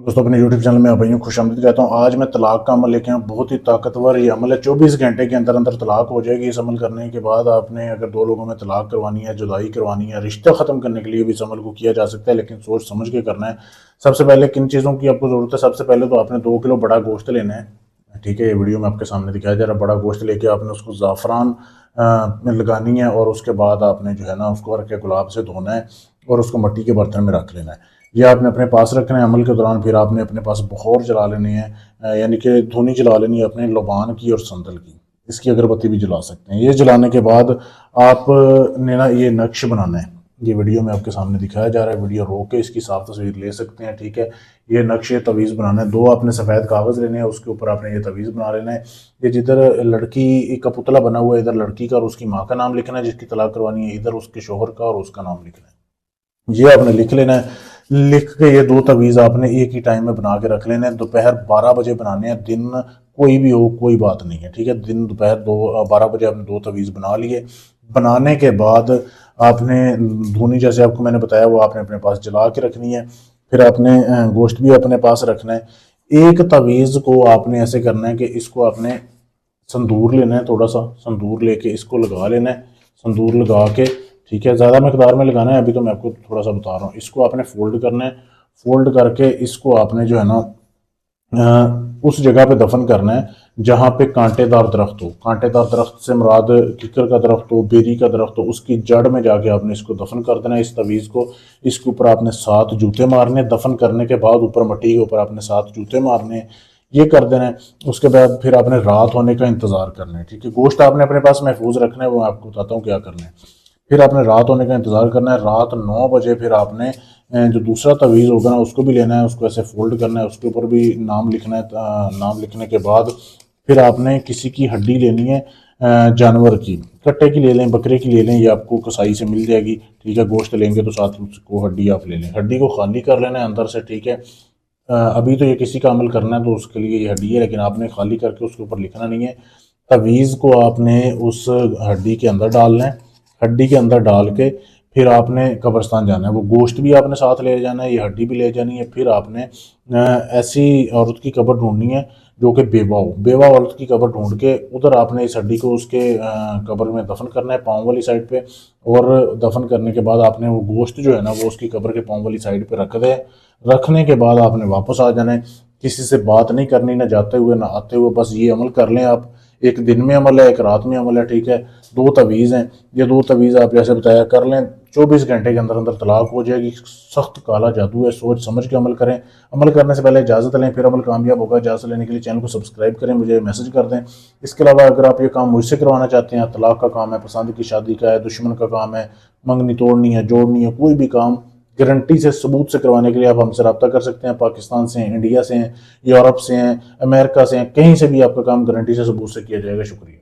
दोस्तों अपने YouTube channel में भाइयों खुशामदीद कहता हूँ। आज मैं तलाक का अमल लेके आया, बहुत ही ताकतवर ये अमल है। 24 घंटे के अंदर अंदर तलाक हो जाएगी। इस अमल करने के बाद आपने अगर दो लोगों में तलाक करवानी है, जुदाई करवानी है, रिश्ता ख़त्म करने के लिए भी इस अमल को किया जा सकता है, लेकिन सोच समझ के करना है। सबसे पहले किन चीज़ों की आपको ज़रूरत है? सबसे पहले तो आपने 2 किलो बड़ा गोश्त लेना है। ठीक है, ये वीडियो में आपके सामने दिखाया जा रहा है। बड़ा गोश्त लेके आपने उसको ज़ाफ़रान में लगानी है और उसके बाद आपने जो है ना उसको रख के गुलाब से धोना है और उसको मिट्टी के बर्तन में रख लेना है। ये आपने अपने पास रखना है अमल के दौरान। फिर आपने अपने पास बुखार जला लेनी है, यानी कि धुनी जला लेनी है अपने लुबान की और संदल की। इसकी अगरबत्ती भी जला सकते हैं। ये जलाने के बाद आपने ना ये नक्श बनाना है। ये वीडियो में आपके सामने दिखाया जा रहा है। वीडियो रोक के इसकी साफ तस्वीर ले सकते हैं। ठीक है, ये नक्शे तवीज़ बनाना है। 2 आपने सफ़ेद कागज़ लेने हैं, उसके ऊपर आपने ये तवीज़ बना लेना है। ये जिधर लड़की का पुतला बना हुआ है, इधर लड़की का और उसकी माँ का नाम लिखना है जिसकी तलाक करवानी है, इधर उसके शोहर का और उसका नाम लिखना है। ये आपने लिख लेना है। लिख के ये 2 तवीज़ आपने एक ही टाइम में बना के रख लेने हैं। दोपहर 12 बजे बनाने हैं। दिन कोई भी हो कोई बात नहीं है। ठीक है, दिन दोपहर 12 बजे आपने 2 तवीज़ बना लिए। बनाने के बाद आपने धुनी जैसे आपको मैंने बताया वो आपने अपने पास जला के रखनी है। फिर आपने गोश्त भी अपने पास रखना है। एक तवीज़ को आपने ऐसे करना है कि इसको आपने संदूर लेना है, थोड़ा सा संदूर लेके इसको लगा लेना है। संदूर लगा के, ठीक है, ज़्यादा मकदार में लगाना है, अभी तो मैं आपको थोड़ा सा बता रहा हूँ। इसको आपने फोल्ड करना है। फोल्ड करके इसको आपने जो है ना उस जगह पे दफन करना है जहाँ पे कांटेदार दरख्त हो। कांटेदार दरख्त से मुराद किकर का दरख्त हो, बेरी का दरख्त हो, उसकी जड़ में जाके आपने इसको दफन कर देना है। इस तवीज़ को, इसके ऊपर आपने 7 जूते मारने। दफन करने के बाद ऊपर मिट्टी के ऊपर आपने 7 जूते मारने। ये कर देना है। उसके बाद फिर आपने रात होने का इंतज़ार करना है। ठीक है, गोश्त आपने अपने पास महफूज रखना है, वो मैं आपको बताता हूँ क्या करना है। फिर आपने रात होने का इंतज़ार करना है। रात 9 बजे फिर आपने जो दूसरा तवीज़ होगा ना उसको भी लेना है, उसको ऐसे फोल्ड करना है, उसके ऊपर भी नाम लिखना है। नाम लिखने के बाद फिर आपने किसी की हड्डी लेनी है, जानवर की, कट्टे की ले लें, बकरे की ले लें, ये आपको कसाई से मिल जाएगी। ठीक है, गोश्त लेंगे तो साथ उसको हड्डी आप ले लें। हड्डी को खाली कर लेना है अंदर से। ठीक है, अभी तो ये किसी का अमल करना है तो उसके लिए ये हड्डी है, लेकिन आपने खाली करके उसके ऊपर लिखना नहीं है। तवीज़ को आपने उस हड्डी के अंदर डालना है। हड्डी के अंदर डाल के फिर आपने कब्रिस्तान जाना है। वो गोश्त भी आपने साथ ले जाना है, ये हड्डी भी ले जानी है। फिर आपने ऐसी औरत की कब्र ढूंढनी है जो कि बेवा हो। बेवा औरत की कब्र ढूंढ के उधर आपने इस हड्डी को उसके कब्र में दफन करना है, पाँव वाली साइड पे। और दफन करने के बाद आपने वो गोश्त जो है ना वो उसकी कब्र के पाँव वाली साइड पे रख दे। रखने के बाद आपने वापस आ जाना है। किसी से बात नहीं करनी, ना जाते हुए ना आते हुए। बस ये अमल कर लें आप। एक दिन में अमल है, एक रात में अमल है। ठीक है, 2 तवीज़ हैं। ये 2 तवीज़ आप जैसे बताया कर लें, 24 घंटे के अंदर अंदर तलाक हो जाएगी। सख्त काला जादू है, सोच समझ के अमल करें। अमल करने से पहले इजाज़त लें, फिर अमल कामयाब होगा। इजाज़त लेने के लिए चैनल को सब्सक्राइब करें, मुझे मैसेज कर दें। इसके अलावा अगर आप ये काम मुझसे करवाना चाहते हैं, तलाक का काम है, पसंद की शादी का है, दुश्मन का काम है, मंगनी तोड़नी है, जोड़नी है, कोई भी काम गारंटी से सबूत से करवाने के लिए आप हमसे रब्ता कर सकते हैं। पाकिस्तान से हैं, इंडिया से हैं, यूरोप से हैं, अमेरिका से हैं, कहीं से भी आपका काम गारंटी से सबूत से किया जाएगा। शुक्रिया।